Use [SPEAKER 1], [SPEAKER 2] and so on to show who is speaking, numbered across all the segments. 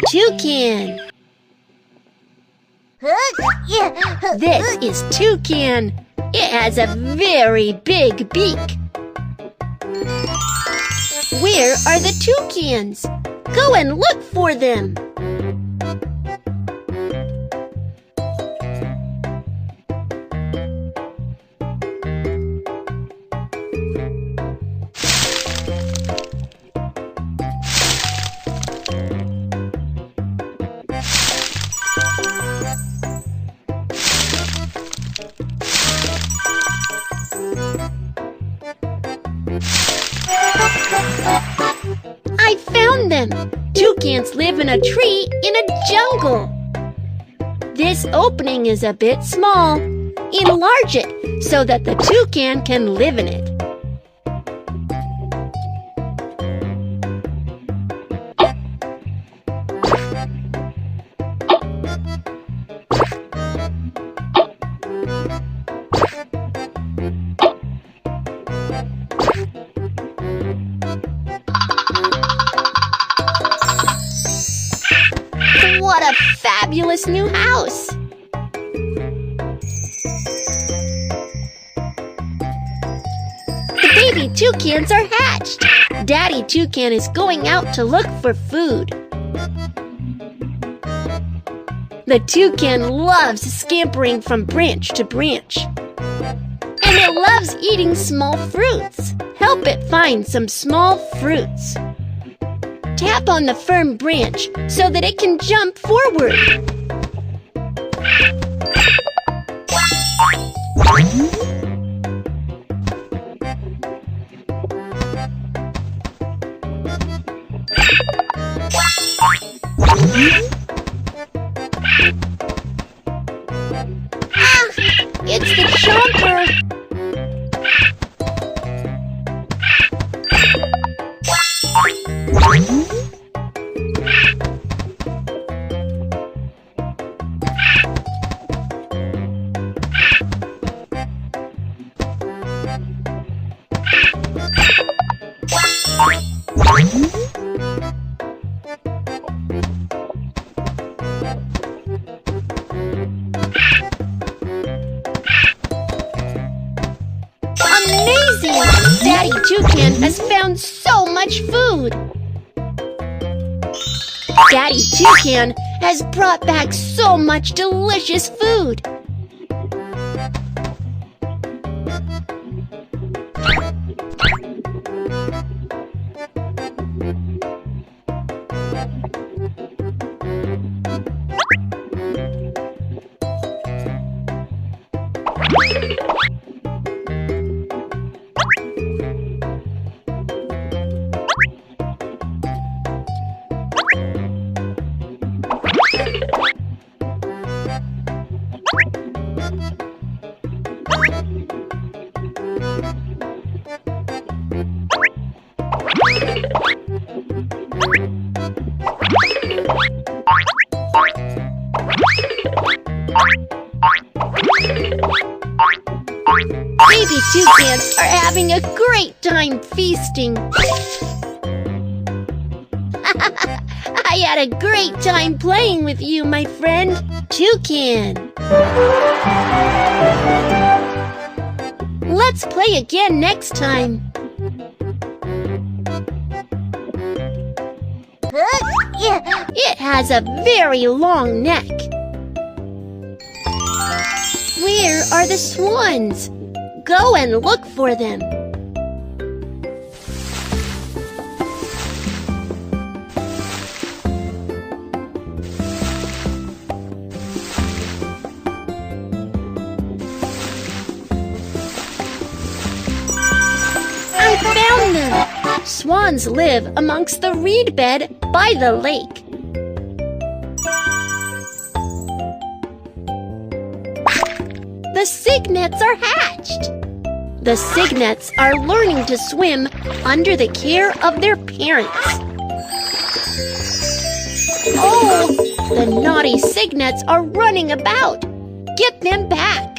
[SPEAKER 1] Toucan. This is Toucan. It has a very big beak. Where are the toucans? Go and look for them. I found them! Toucans live in a tree in a jungle. This opening is a bit small. Enlarge it so that the toucan can live in it. What a fabulous new house! The baby toucans are hatched. Daddy Toucan is going out to look for food. The toucan loves scampering from branch to branch. And it loves eating small fruits. Help it find some small fruits. Tap on the firm branch so that it can jump forward. Ah, it's the chomper. Amazing! Daddy Toucan has found so much food! Daddy Toucan has brought back so much delicious food! Baby toucans are having a great time feasting. I had a great time playing with you, my friend, Toucan. Let's play again next time. It has a very long neck. Where are the swans? Go and look for them. I found them! Swans live amongst the reed bed by the lake. The cygnets are hatched. The cygnets are learning to swim under the care of their parents. Oh, the naughty cygnets are running about. Get them back.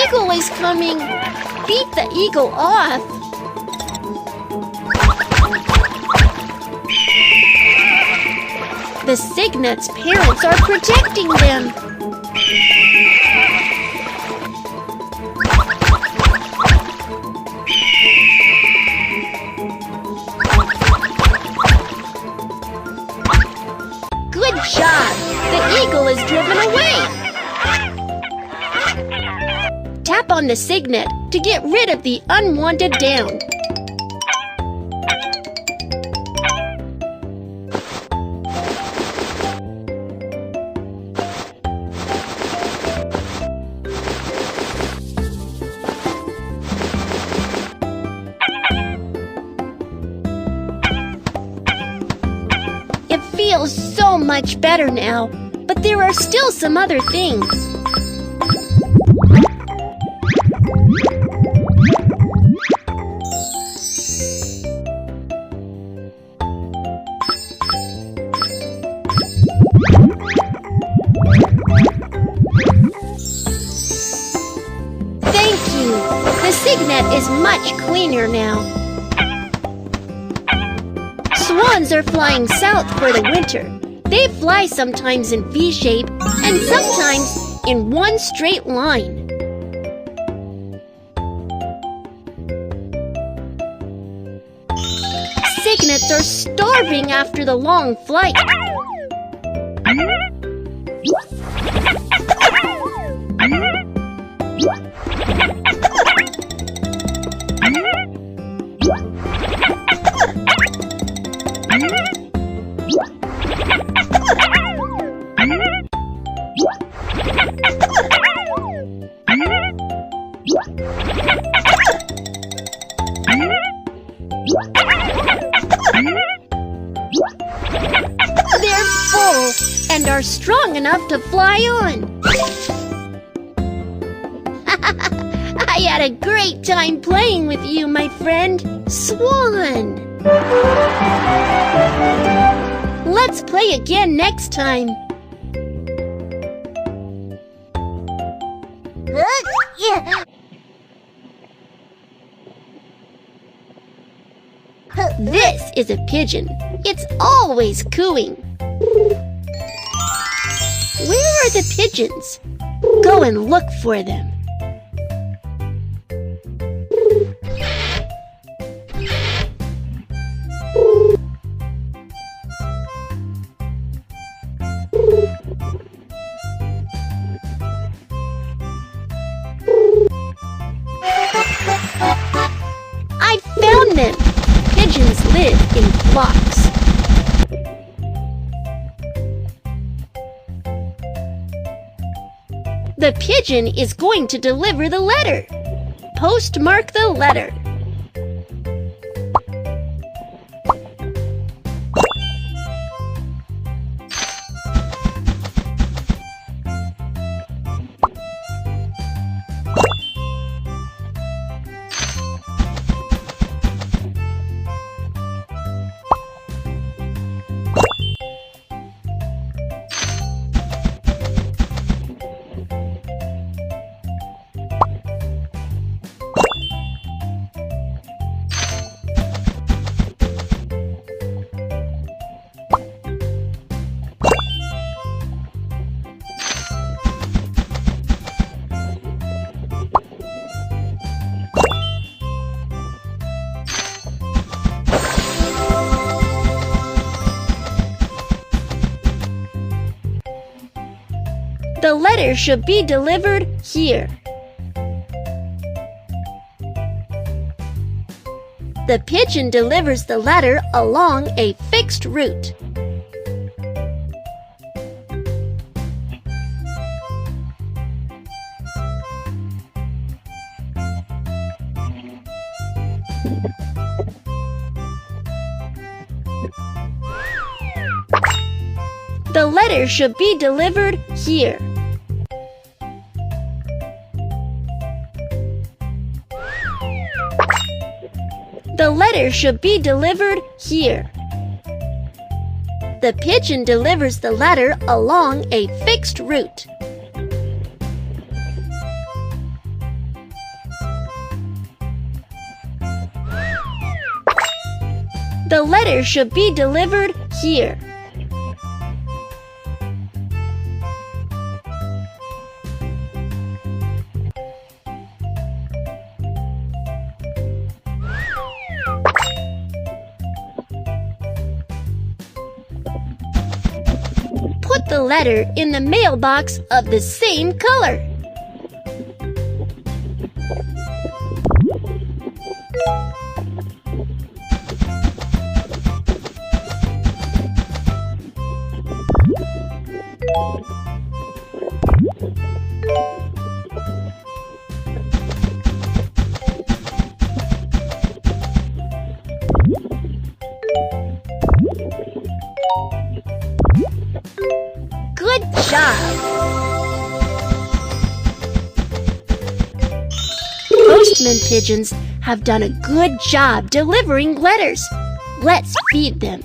[SPEAKER 1] eagle is coming! Beat the eagle off! The cygnet's parents are protecting them! Good job! The eagle is driven away! Tap on the cygnet to get rid of the unwanted down. It feels so much better now, but there are still some other things. Thank you! The cygnet is much cleaner now. Swans are flying south for the winter. They fly sometimes in V shape and sometimes in one straight line. Cygnets are starving after the long flight. They're full and are strong enough to fly on. I had a great time playing with you, my friend, Swan. Let's play again next time. This is a pigeon. It's always cooing. Where are the pigeons? Go and look for them. I found them! Pigeons live in flocks. The pigeon is going to deliver the letter. Postmark the letter. The letter should be delivered here. The pigeon delivers the letter along a fixed route. The letter should be delivered here. The letter should be delivered here. The pigeon delivers the letter along a fixed route. The letter should be delivered here. Put the letter in the mailbox of the same color. Good job! Postman pigeons have done a good job delivering letters. Let's feed them.